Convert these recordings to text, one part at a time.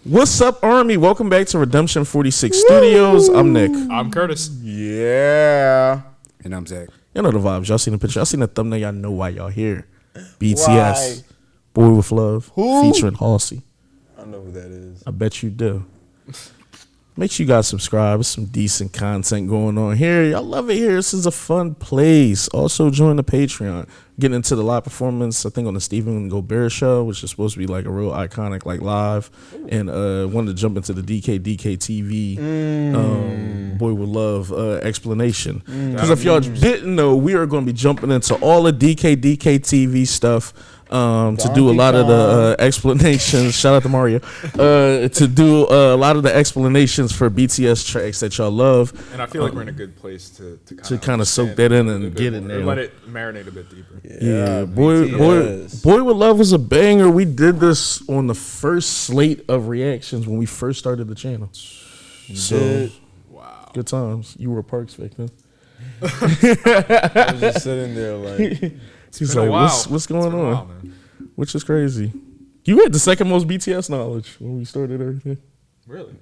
What's up, Army? Welcome back to Redemption 46 Studios. I'm Nick. I'm Curtis. Yeah. And I'm Zach. Y'all know the vibes. Y'all seen the picture. Y'all seen the thumbnail. Y'all know why y'all here. BTS. Why? Boy with Love. Who? Featuring Halsey. I know who that is. I bet you do. Make sure you guys subscribe. There's some decent content going on here. Y'all love it here. This is a fun place. Also, join the Patreon. Getting into the live performance, I think, on the Stephen Gobert show, which is supposed to be like a real iconic, like live. And wanted to jump into the DK TV Boy with Love explanation. Because if y'all didn't know, we are going to be jumping into all the DK TV stuff. To do a lot of the explanations. Shout out to Mario. To do a lot of the explanations for BTS tracks that y'all love. And I feel like we're in a good place to kind of soak that in and get in there. Let it marinate a bit deeper. Yeah, Boy with Love was a banger. We did this on the first slate of reactions when we first started the channel. So, wow, good times. You were a Parks victim. I was just sitting there like... He's like, what's going on? Which is crazy. You had the second most BTS knowledge when we started everything. Really?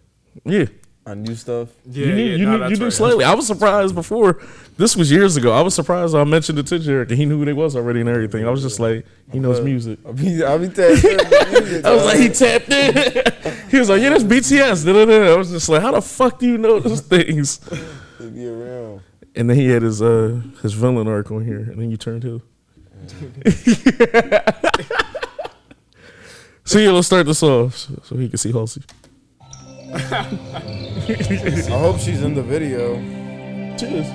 Yeah. I knew stuff. Yeah, you knew slightly. I was surprised before. This was years ago. I was surprised I mentioned it to Jarek and he knew who they was already and everything. I was just like, he knows music. I be tapped in. I was like, he tapped in. He was like, yeah, that's BTS. I was just like, how the fuck do you know those things? They be around. And then he had his villain arc on here, and then you turned to. So yeah, let's start this off so he can see Halsey. I hope she's in the video. Cheers.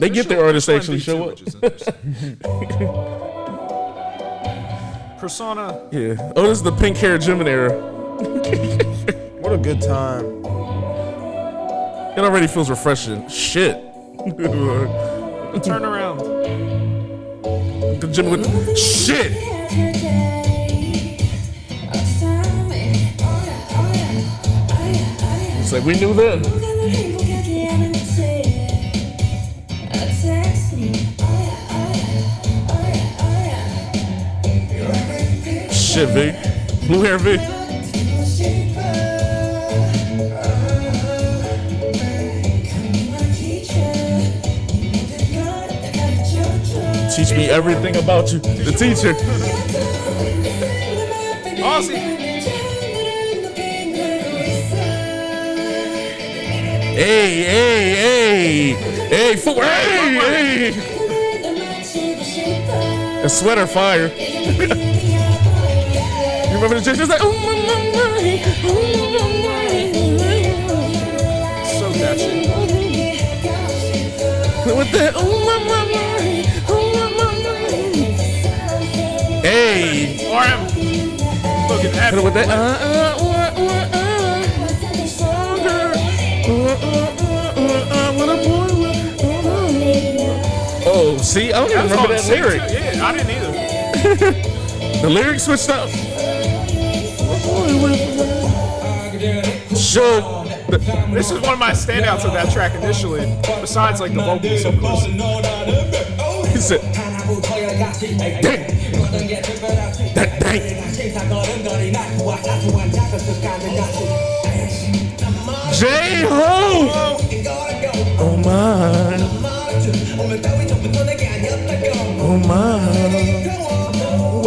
They get their artists actually show up. Persona. Yeah. Oh, this is the pink hair Gemini era. What a good time. It already feels refreshing. Shit. Turn around. The gym with shit. It's like we knew then. Shit, V. Blue hair, V. Teach me everything about you. The teacher. Aussie. Hey, a sweater fire. You remember the chick? She's like, oh my. So catchy. With that, oh my. Hey, RM. Looking at with that, oh, see, I don't even remember that lyric. Yeah, I didn't either. The lyrics switched up. Sure. This is one of my standouts of that track initially. Besides, like the vocals, of course. He said, dang. J-Ho! Oh my. Oh my.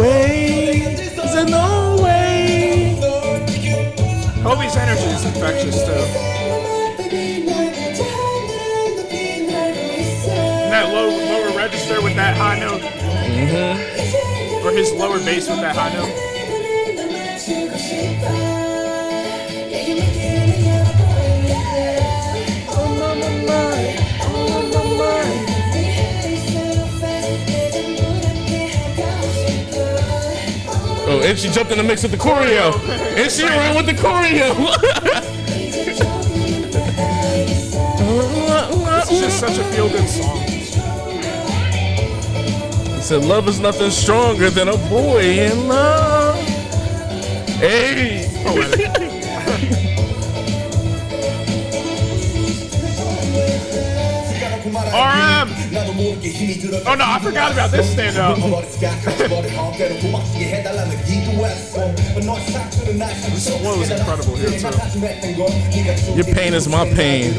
Wait. Is there no way? Hobie's energy is infectious too. And that lower register with that high note. Or his lower bass with that high note. Oh, and she jumped in the mix with the choreo. And she ran with the choreo. It's just such a feel-good song. He said, love is nothing stronger than a boy in love. Hey. RM. Oh no, I forgot about this stand up. This flow is incredible here too. Your pain is my pain.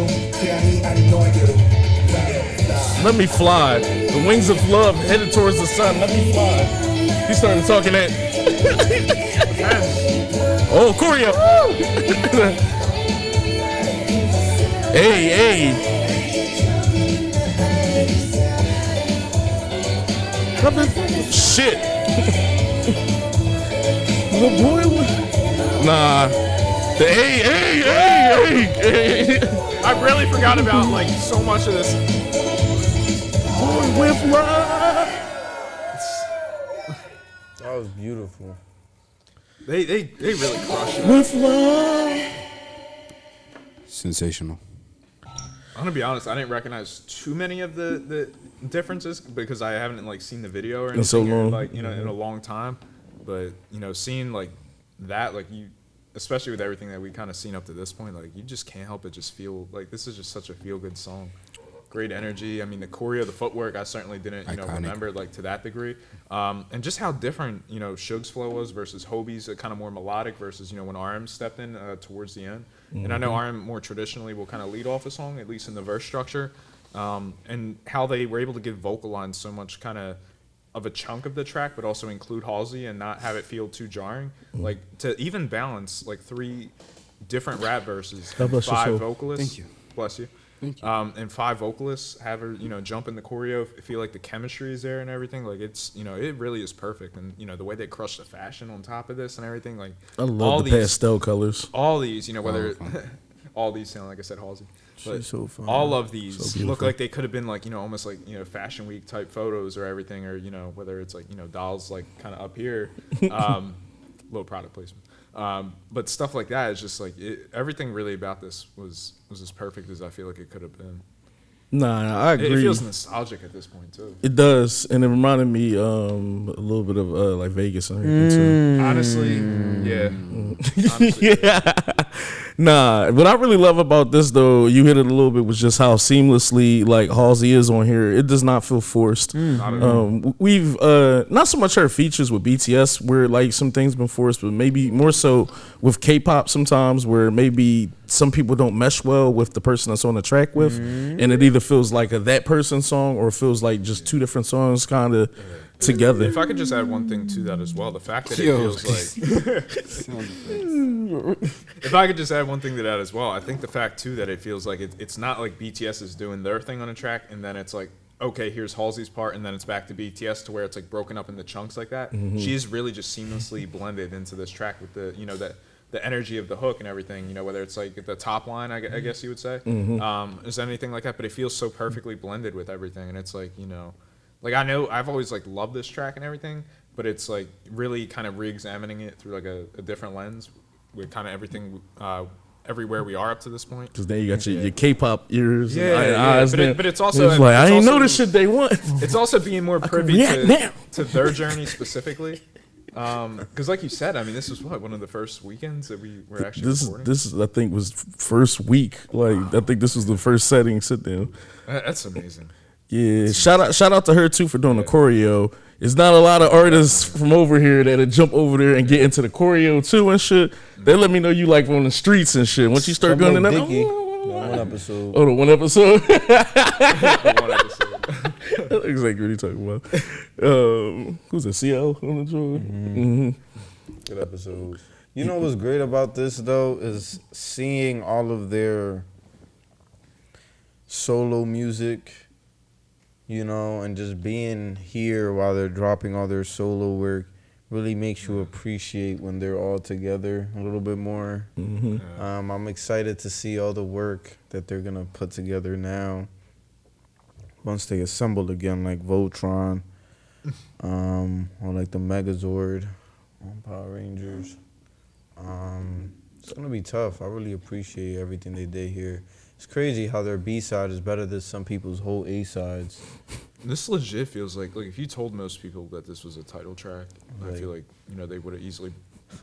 Let me fly. The wings of love headed towards the sun. Let me fly. He started talking that. Oh, choreo. Hey. Shit. The boy. Nah. The hey. I really forgot about like so much of this. Boy with love. That was beautiful. They really crushed it. With love. Sensational. I'm gonna be honest, I didn't recognize too many of the differences because I haven't like seen the video or anything In so long. like in a long time. But seeing like that, like you, especially with everything that we kind of seen up to this point, like you just can't help but just feel like this is just such a feel good song. Great energy. I mean, the choreo, the footwork, I certainly didn't remember like to that degree. And just how different Suge's flow was versus Hobie's, kind of more melodic versus when RM stepped in towards the end. And I know RM more traditionally will kind of lead off a song, at least in the verse structure. And how they were able to give vocal lines so much kind of a chunk of the track, but also include Halsey and not have it feel too jarring. Like to even balance like 3 different rap verses, God bless your 5 soul. vocalists. Thank you. Bless you. Thank you. And 5 vocalists have her, jump in the choreo. I feel like the chemistry is there and everything. Like it's, it really is perfect. And the way they crush the fashion on top of this and everything. Like I love the pastel colors. all these, whether all these sound like I said Halsey. But She's so fun. all of these So look like they could have been like almost like Fashion Week type photos or everything, or whether it's like dolls like kind of up here, little product placement, but stuff like that is just like everything really about this was as perfect as I feel like it could have been. Nah, I agree. It feels nostalgic at this point too. It does, and it reminded me a little bit of like Vegas and everything too. Honestly, yeah. Honestly, Yeah. Nah, what I really love about this though, you hit it a little bit, was just how seamlessly like Halsey is on here. It does not feel forced. Not at all. We've not so much her features with BTS where like some things been forced, but maybe more so with K-pop sometimes where maybe some people don't mesh well with the person that's on the track with, and it either feels like a that person song or it feels like just 2 different songs kind of together. If I could just add one thing to that as well, the fact that it feels like if I could just add one thing to that as well, I think the fact too that it feels like it's not like BTS is doing their thing on a track and then it's like, okay, here's Halsey's part and then it's back to BTS to where it's like broken up into chunks like that. She's really just seamlessly blended into this track with the the energy of the hook and everything, whether it's like the top line, I guess you would say, is anything like that, but it feels so perfectly blended with everything. And it's like, like I know I've always like loved this track and everything, but it's like really kind of re-examining it through like a different lens with kind of everything, everywhere we are up to this point. Because then you got your K-pop ears and Yeah. eyes. But it's also it's like, I it's ain't also know this shit they want. It's also being more privy react now. to their journey specifically. Because like you said, I mean, this was one of the first weekends that we were actually recording. This I think was first week. Like I think this was the first setting sit down. That's amazing. Yeah, shout out to her too for doing the choreo. It's not a lot of artists from over here that'll jump over there and get into the choreo too and shit. They let me know you like on the streets and shit. Once you start going in that, One episode. oh, the one episode. One episode. That's exactly what you talking about. Who's a CL on the joint? Good episode. You know what's great about this though is seeing all of their solo music, and just being here while they're dropping all their solo work really makes you appreciate when they're all together a little bit more. I'm excited to see all the work that they're gonna put together now once they assemble again, like Voltron, or like the Megazord on Power Rangers. It's gonna be tough. I really appreciate everything they did here. It's crazy how their B-side is better than some people's whole A-sides. This legit feels like if you told most people that this was a title track, I feel like they would have easily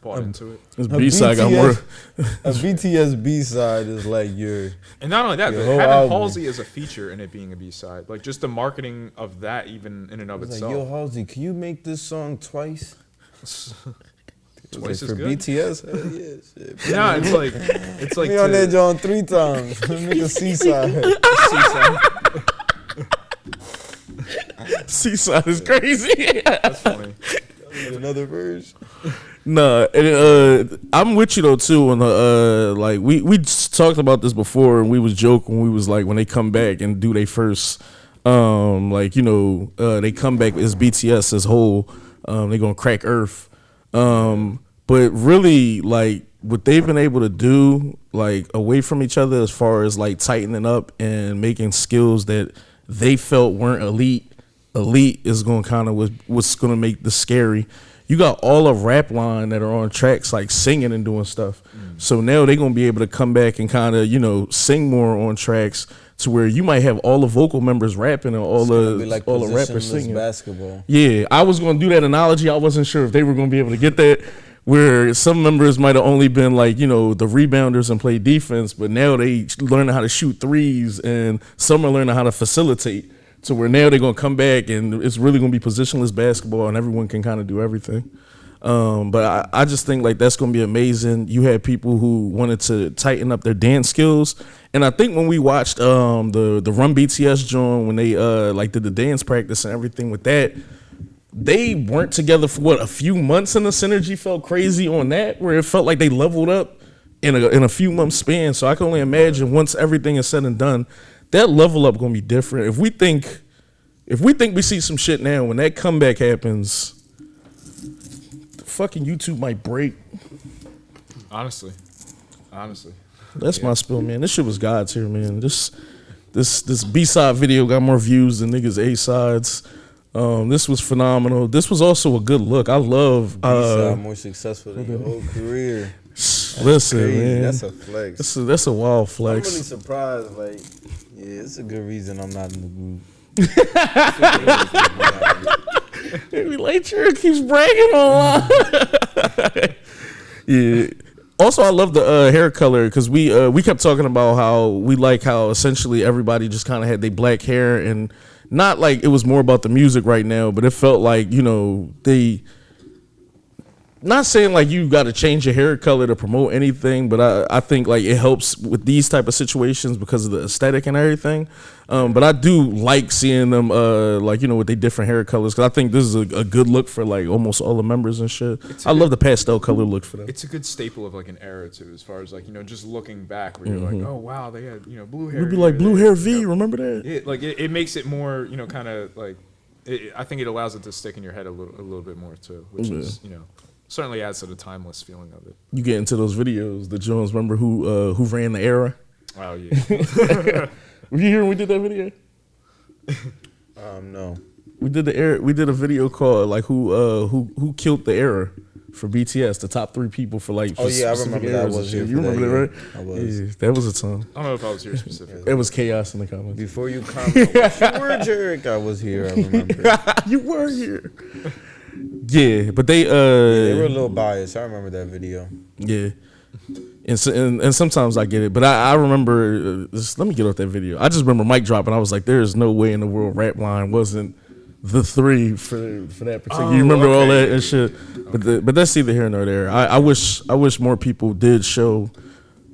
bought into it. This B-side got more. A BTS B-side is like your. And not only that, but whole having album. Halsey as a feature and it being a B-side, like just the marketing of that, even in and of It's itself. like, yo, Halsey, can you make this song twice? Twice like, is for good. BTS? Hell yeah, shit. Yeah, it's like Me on that John 3 times. Make a C-side. C-side is crazy. That's funny. Another verse. Nah, and, I'm with you though too. On the like we talked about this before, and we was joking. We was like, when they come back and do their first, like they come back as BTS as whole. They gonna crack Earth. But really, like what they've been able to do, like away from each other, as far as like tightening up and making skills that they felt weren't elite is going to kind of what's going to make the scary. You got all of rap line that are on tracks like singing and doing stuff. So now they're going to be able to come back and kind of, sing more on tracks to where you might have all the vocal members rapping and all the rappers singing. Basketball. Yeah, I was going to do that analogy. I wasn't sure if they were going to be able to get that, where some members might have only been like, the rebounders and play defense, but now they learning how to shoot threes and some are learning how to facilitate. So where now they're going to come back and it's really going to be positionless basketball and everyone can kind of do everything. But I just think like that's going to be amazing. You had people who wanted to tighten up their dance skills. And I think when we watched the Run BTS joint, when they did the dance practice and everything with that, they weren't together for a few months, and the synergy felt crazy on that, where it felt like they leveled up in a few months span. So I can only imagine once everything is said and done, that level up gonna be different. If we think we see some shit now, when that comeback happens, the fucking YouTube might break. Honestly. That's my spill, man. This shit was God's here, man. This B-side video got more views than niggas A-sides. This was phenomenal. This was also a good look. I love B-side more successful than your whole career. Listen, crazy. man. That's a flex. That's a wild flex. I'm really surprised. Like, yeah, it's a good reason I'm not in the group. Later keeps bragging on. Yeah. Also, I love the hair color because we kept talking about how we like how essentially everybody just kind of had their black hair, and not like it was more about the music right now, but it felt like they. Not saying like you got to change your hair color to promote anything, but I think like it helps with these type of situations because of the aesthetic and everything. But I do like seeing them with their different hair colors, because I think this is a good look for like almost all the members and shit. I love the pastel color look for them. It's a good staple of like an era too, as far as like just looking back, where you're like, oh wow, they had blue hair. We'd be like blue hair V. Remember that? It makes it more kind of like I think it allows it to stick in your head a little bit more too, which is certainly adds to the timeless feeling of it. You get into those videos, the Jones, remember who ran the era? Oh yeah. Were you here when we did that video? No. We did a video called like who killed the era for BTS, the top 3 people for like. Oh yeah, I remember that. I was here. You remember that, right? I was. Yeah, that was a time. I don't know if I was here specifically. It was chaos in the comments. Before you comment, you were Jerick. I was here. I remember. You were here. Yeah, but they were a little biased. I remember that video. Yeah, and sometimes I get it, but I remember. Let me get off that video. I just remember mic dropping. I was like, "There is no way in the world rap line wasn't the 3 for that particular." You remember all that and shit. Okay. But that's either here nor there. I wish more people did show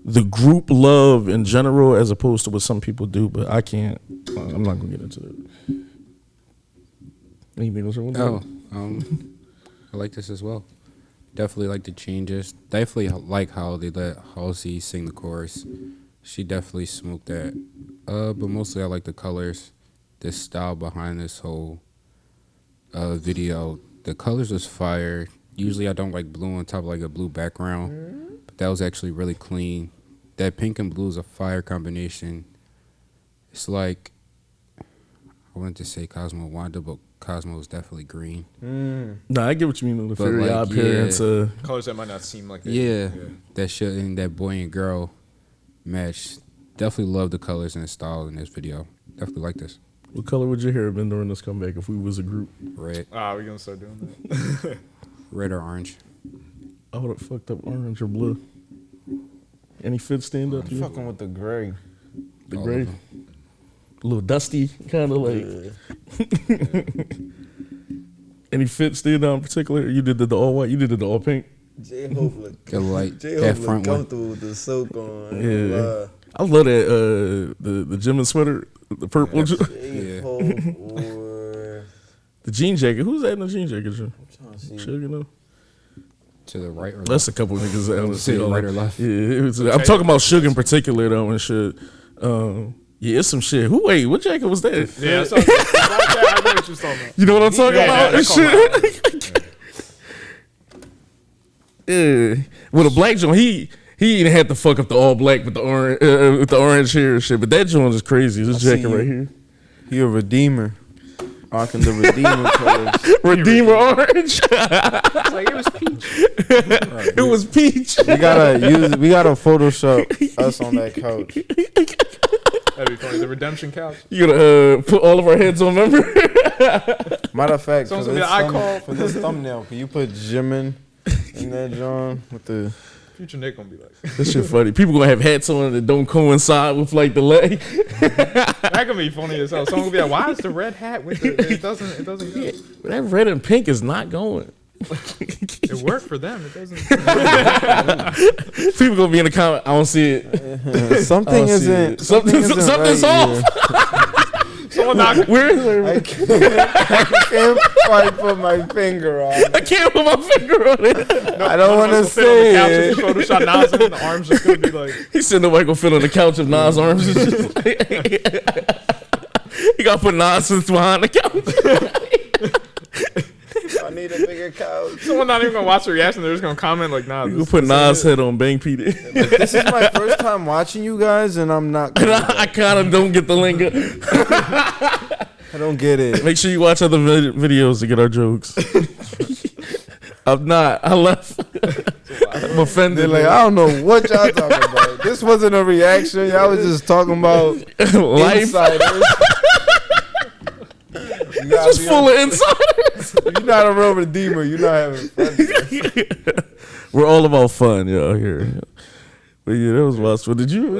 the group love in general as opposed to what some people do, but I can't. I'm not gonna get into it. Anything else? I like this as well. Definitely like the changes. Definitely like how they let Halsey sing the chorus. She definitely smoked that. But mostly I like the colors, the style behind this whole video. The colors was fire. Usually I don't like blue on top of like a blue background, but that was actually really clean. That pink and blue is a fire combination. It's like, I wanted to say Cosmo Wanda, but Cosmo is definitely green. Nah, I get what you mean. The fairy like, appearance. Colors that might not seem like that shit and that boy and girl match. Definitely love the colors and the style in this video. Definitely like this. What color would your hair have been during this comeback if we was a group? Red. We're gonna start doing that. Red or orange. I would have fucked up orange or blue. Any fit stand up I'm to you? fucking with the gray. The All gray? of them. A little dusty, kind of like. Any fit stand out in particular? You did the all white, you did the all pink? J-Hope look, Get light. That J-Hope look front one. comfortable with the soak on. Yeah. I love that, the gym and sweater, the purple, J-Hope or... the jean jacket. Who's that in the jean jacket? I'm trying to see. Sugar, know? To the right or left? That's a couple niggas that I don't see. To the right or left? Yeah, I'm talking about Sugar in particular though and shit. Yeah, it's some shit. Wait, what jacket was that? Yeah, I know what you're talking about. You know what I'm talking about? that Shit. Yeah, with a black joint, he even had to fuck up the all black with the orange hair and shit. But that joint is crazy. This see jacket you. right here, He a redeemer. Rocking the redeemer colors. Redeemer orange. It's like it was peach. It was peach. We gotta Photoshop us on that couch. That'd be funny. The redemption couch. You gotta put all of our heads on, remember? Matter of fact, Someone's gonna be like, I call. for this thumbnail, can you put Jimin in that John with the... Future Nick gonna be like, This shit funny. People gonna have hats on that don't coincide with like the leg. that gonna be funny as hell. Someone gonna be like, why is the red hat with the? It doesn't go. Yeah, that red and pink is not going. It worked for them. It doesn't. People gonna be in the comment. I don't see it. Something isn't... Something's right off. Someone knocked. Where is it? I can't quite put my finger on it. I can't put my finger on it. I don't want to say it. Photoshop Nas and the arms just gonna be like. He said nobody gonna fit on the couch if Nas' arms is just like, he gotta put Nas behind the couch. I need a bigger couch. Someone not even gonna watch the reaction. They're just gonna comment like, nah. You can put Nas' head on Bang PD. This is my first time watching you guys, and I'm not... And I kind of don't get the lingo. I don't get it. Make sure you watch other videos to get our jokes. I'm not. I left. I'm offended. They're like, I don't know what y'all talking about. This wasn't a reaction. Y'all was just talking about Life. insiders. Just full of insiders. If you're not a real redeemer, you're not having fun. We're all about fun, yo, here. But yeah, that was my spot. Did you?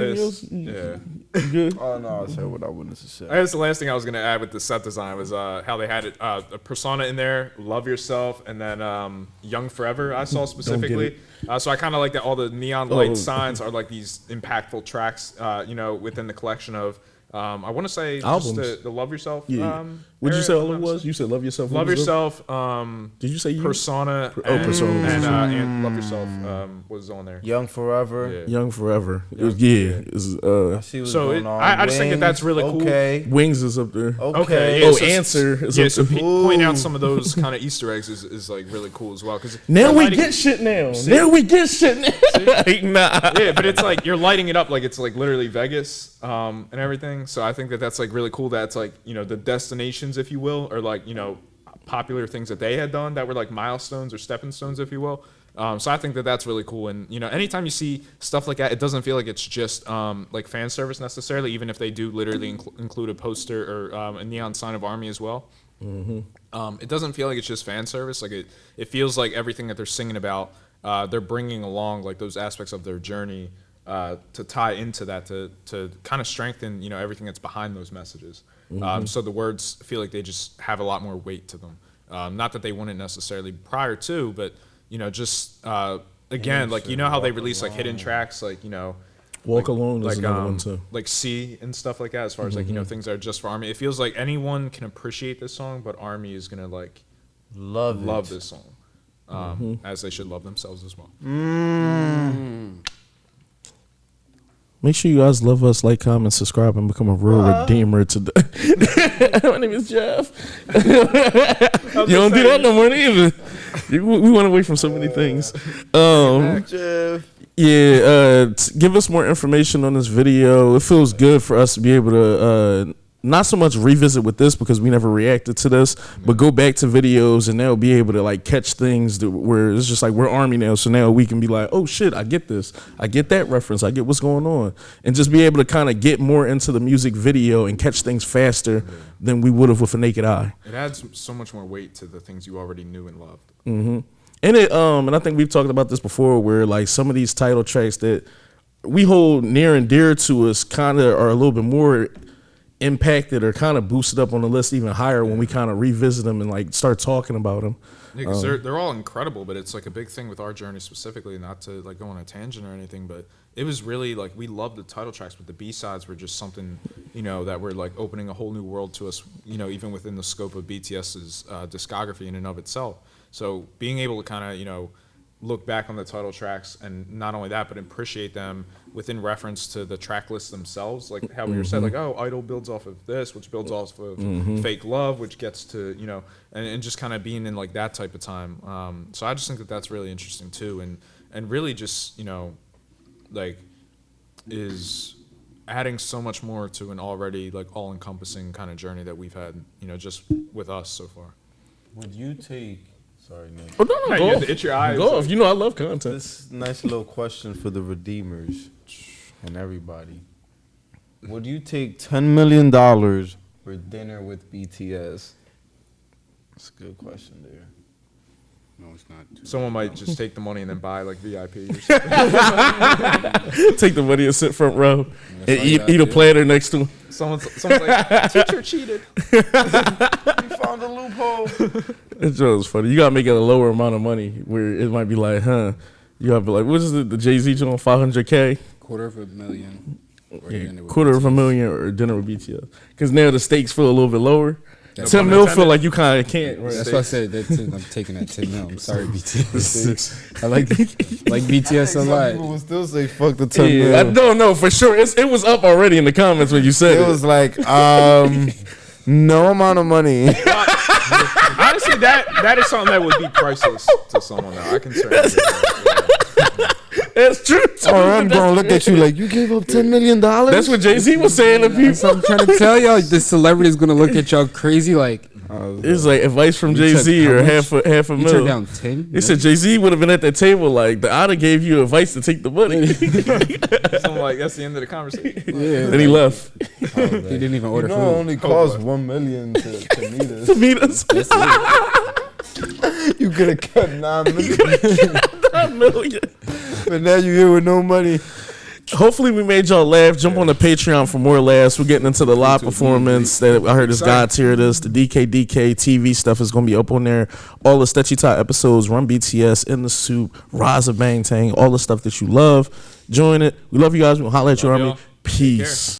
Yeah. You good? Oh, no, I said what I wanted to say. I guess the last thing I was gonna add with the set design was how they had it, a persona in there, love yourself, and then young forever. I saw specifically. So I kind of like that all the neon light signs are like these impactful tracks, within the collection of. I want to say Albums. just the love yourself. Yeah. What'd you say all it was? You said love yourself. Love What was it? Yourself. Did you say you? Persona. Persona. And love yourself was on there. Young Forever. Yeah. Young Forever. It was, it was, I see what's So going on. I just think that that's really cool. Okay. Wings is up there. Okay, yeah, Oh, so- Answer is Yeah, up so there. pointing out some of those kind of Easter eggs is like really cool as well. Cause Now you're we lighting- get shit now. Now we get shit now. Like, nah. Yeah, but it's like you're lighting it up like it's like literally Vegas and everything. So I think that that's like really cool. That's like the destinations, if you will, or like popular things that they had done that were like milestones or stepping stones, if you will. So I think that that's really cool. And anytime you see stuff like that, it doesn't feel like it's just like fan service necessarily. Even if they do literally include a poster or a neon sign of ARMY as well. Mm-hmm. It doesn't feel like it's just fan service. Like it feels like everything that they're singing about, they're bringing along like those aspects of their journey to tie into that to kind of strengthen everything that's behind those messages. So the words feel like they just have a lot more weight to them. Not that they wouldn't necessarily prior to, but just again, like how they release like hidden tracks, like Walk Alone is like another one too. like C and stuff like that. As far as like things that are just for ARMY, it feels like anyone can appreciate this song, but ARMY is gonna like love this song, as they should love themselves as well. Make sure you guys love us, like, comment, subscribe, and become a real redeemer today. My name is Jeff. You don't do that no more either. We went away from so many things. Jeff. Yeah, give us more information on this video. It feels good for us to be able to not so much revisit with this because we never reacted to this, but go back to videos and they'll be able to like catch things where it's just like we're ARMY now, so now we can be like, oh shit, I get this, I get that reference, I get what's going on, and just be able to kind of get more into the music video and catch things faster than we would have with a naked eye. It adds so much more weight to the things you already knew and loved. And And and I think we've talked about this before, where like some of these title tracks that we hold near and dear to us kind of are a little bit more impacted or kind of boosted up on the list even higher when we kind of revisit them and like start talking about them. Yeah, because they're all incredible, but it's like a big thing with our journey specifically, not to like go on a tangent or anything, but it was really like we loved the title tracks, but the B-sides were just something, you know, that were like opening a whole new world to us, you know, even within the scope of BTS's discography in and of itself. So being able to kind of, you know, look back on the title tracks and not only that, but appreciate them within reference to the track lists themselves, like how we were said, like, oh, Idol builds off of this, which builds off of Fake Love, which gets to, you know, and just kind of being in like that type of time. So I just think that that's really interesting too, and really just, you know, like is adding so much more to an already like all-encompassing kind of journey that we've had, you know, just with us so far. Would you take? Sorry, Nick. Oh, no, You go have off. to itch your eyes. Go off. You know I love content. This nice little question for the Redeemers and everybody. Would you take $10 million for dinner with BTS? That's a good question there. No, it's not. Someone might just take the money and then buy like VIP or something. Take the money and sit front row and all you eat gotta a do. platter next to him. Someone's like, teacher cheated. We found a loophole. That joke was funny. You gotta make it a lower amount of money where it might be like, huh? You gotta be like, what is it? The Jay-Z joint, $500K, $250,000. Or dinner with $250,000 or dinner with BTS. Because now the stakes feel a little bit lower. That's 10 what mil I'm feel intended. like you kind of can't. Right? That's why I said that I'm taking that 10 mil. I'm sorry, BTS. I like BTS a Some lot. people will still say fuck the 10 Yeah, I mil. don't know for sure. It was up already in the comments when you said It was like, no amount of money. Honestly, that is something that would be priceless to someone now. I can certainly do that. That's true. Or I'm gonna look at you like, you gave up $10 million? That's what Jay-Z was saying to That's people. what I'm trying to tell y'all. The celebrity is gonna look at y'all crazy like, It's like advice from You Jay-Z took or how much? half a you turned mil. down 10? They said Jay-Z would have been at that table like, the Otta gave you advice to take the money. So I'm like, that's the end of the conversation. Yeah. Then he left He didn't even order You know, it food. only cost $1 million to meet us. to meet us. That's it. You could have cut $9 million, $9 million. but now you here with no money. Hopefully we made y'all laugh. Jump on the Patreon for more laughs. We're getting into the live performance that I heard this God tier this. The DK TV stuff is going to be up on there. All the Stetchy Top episodes, Run BTS, In the Soup, Rise of Bang Tang, all the stuff that you love. Join it. We love you guys. We'll holler at you, Love Army. y'all. Peace.